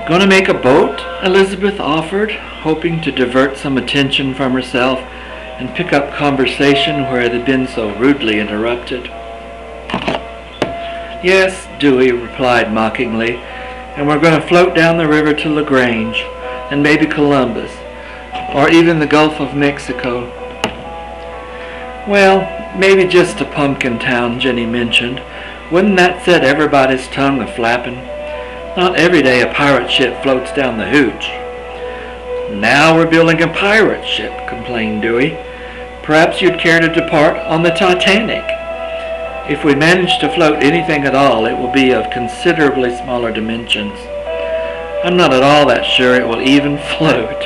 Gonna make a boat? Elizabeth offered, hoping to divert some attention from herself and pick up conversation where it had been so rudely interrupted. Yes, Dewey replied mockingly, and we're going to float down the river to LaGrange, and maybe Columbus, or even the Gulf of Mexico. Well, maybe just to Pumpkin Town, Jenny mentioned. Wouldn't that set everybody's tongue a-flapping? Not every day a pirate ship floats down the hooch. Now we're building a pirate ship, complained Dewey. Perhaps you'd care to depart on the Titanic. If we manage to float anything at all, it will be of considerably smaller dimensions. I'm not at all that sure it will even float.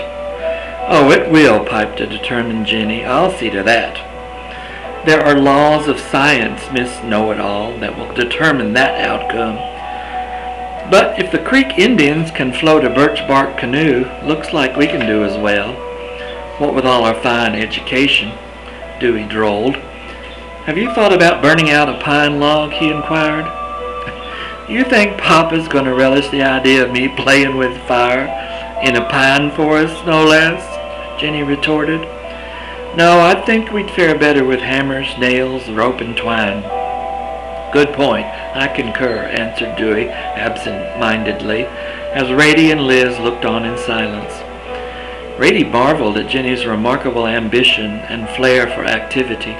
Oh, it will, piped a determined Jenny. I'll see to that. There are laws of science, Miss Know-it-all, that will determine that outcome. But if the Creek Indians can float a birch bark canoe, looks like we can do as well. What with all our fine education, Dewey drawled. Have you thought about burning out a pine log? He inquired. You think Papa's going to relish the idea of me playing with fire in a pine forest, no less? Jenny retorted. No, I think we'd fare better with hammers, nails, rope, and twine. Good point. I concur, answered Dewey absent-mindedly, as Rady and Liz looked on in silence. Rady marveled at Jenny's remarkable ambition and flair for activity.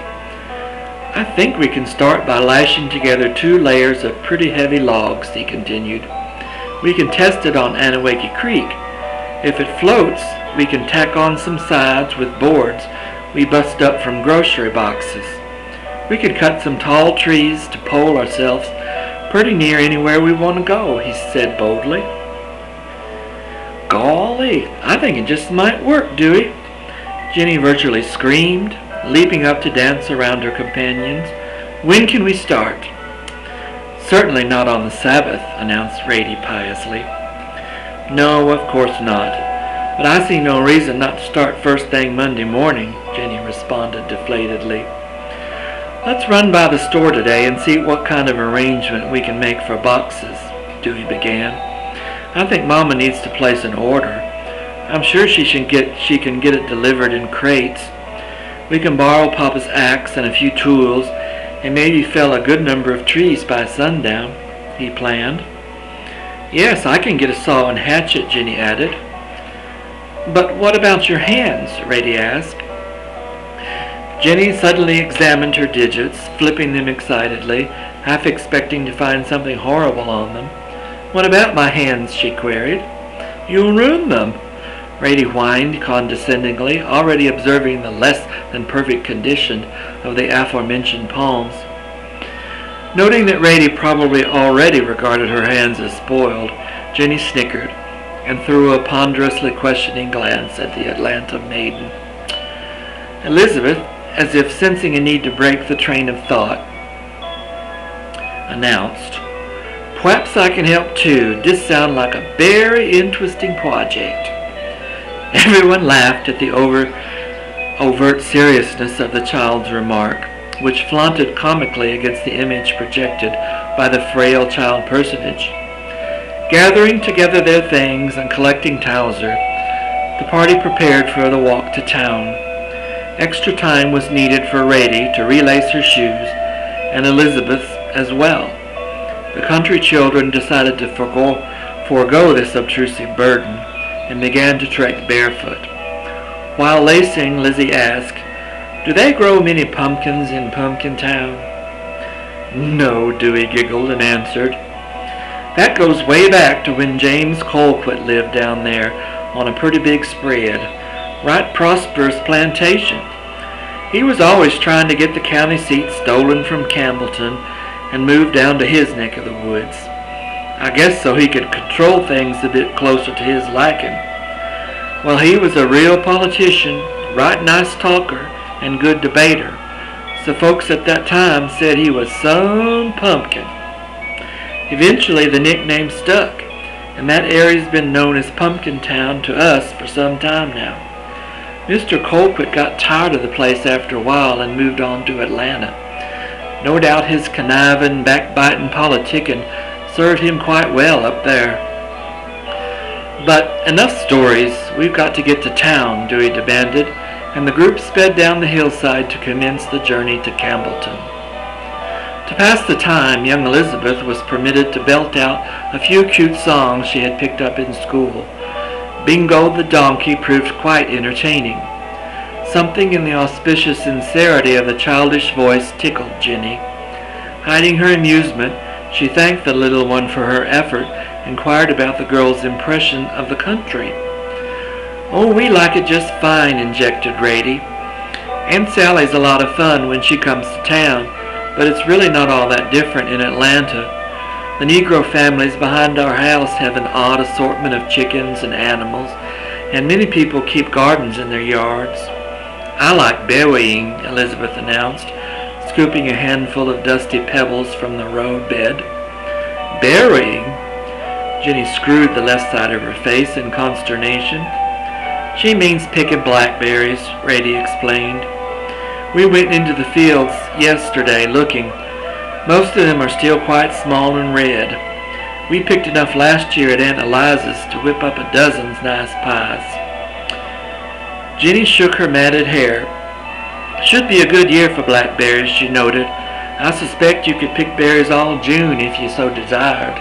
I think we can start by lashing together 2 layers of pretty heavy logs, he continued. We can test it on Anawake Creek. If it floats, we can tack on some sides with boards we bust up from grocery boxes. We could cut some tall trees to pole ourselves pretty near anywhere we want to go, he said boldly. Golly, I think it just might work, Dewey. Jenny virtually screamed, leaping up to dance around her companions. When can we start? Certainly not on the Sabbath, announced Rady piously. No, of course not. But I see no reason not to start first thing Monday morning, Jenny responded deflatedly. Let's run by the store today and see what kind of arrangement we can make for boxes, Dewey began. I think Mama needs to place an order. I'm sure she can get it delivered in crates. We can borrow Papa's axe and a few tools and maybe fell a good number of trees by sundown, he planned. Yes, I can get a saw and hatchet, Jenny added. But what about your hands? Rady asked. Jenny suddenly examined her digits, flipping them excitedly, half expecting to find something horrible on them. What about my hands? She queried. You'll ruin them, Rady whined condescendingly, already observing the less than perfect condition of the aforementioned palms. Noting that Rady probably already regarded her hands as spoiled, Jenny snickered and threw a ponderously questioning glance at the Atlanta maiden. Elizabeth, as if sensing a need to break the train of thought, announced, Perhaps I can help too. This sounds like a very interesting project. Everyone laughed at the overt seriousness of the child's remark, which flaunted comically against the image projected by the frail child personage. Gathering together their things and collecting Towser, the party prepared for the walk to town. Extra time was needed for Rady to relace her shoes, and Elizabeth as well. The country children decided to forego this obtrusive burden and began to trek barefoot. While lacing, Lizzie asked, Do they grow many pumpkins in Pumpkin Town? No, Dewey giggled and answered. That goes way back to when James Colquitt lived down there on a pretty big spread. Right prosperous plantation. He was always trying to get the county seat stolen from Campbellton and moved down to his neck of the woods. I guess so he could control things a bit closer to his liking. Well, he was a real politician, right nice talker, and good debater, so folks at that time said he was some pumpkin. Eventually the nickname stuck, and that area's been known as Pumpkin Town to us for some time now. Mr. Colquitt got tired of the place after a while and moved on to Atlanta. No doubt his conniving, backbiting politicking served him quite well up there. But enough stories. We've got to get to town, Dewey demanded, and the group sped down the hillside to commence the journey to Campbellton. To pass the time, young Elizabeth was permitted to belt out a few cute songs she had picked up in school. Bingo the donkey proved quite entertaining. Something in the auspicious sincerity of the childish voice tickled Jenny. Hiding her amusement, she thanked the little one for her effort, inquired about the girl's impression of the country. "Oh, we like it just fine," injected Rady. "Aunt Sally's a lot of fun when she comes to town, but it's really not all that different in Atlanta. The Negro families behind our house have an odd assortment of chickens and animals, and many people keep gardens in their yards." "I like berrying," Elizabeth announced, scooping a handful of dusty pebbles from the road bed. "Berrying?" Jenny screwed the left side of her face in consternation. "She means picking blackberries," Rady explained. "We went into the fields yesterday looking. Most of them are still quite small and red. We picked enough last year at Aunt Eliza's to whip up a dozen nice pies." Jenny shook her matted hair. "Should be a good year for blackberries," she noted. "I suspect you could pick berries all June if you so desired."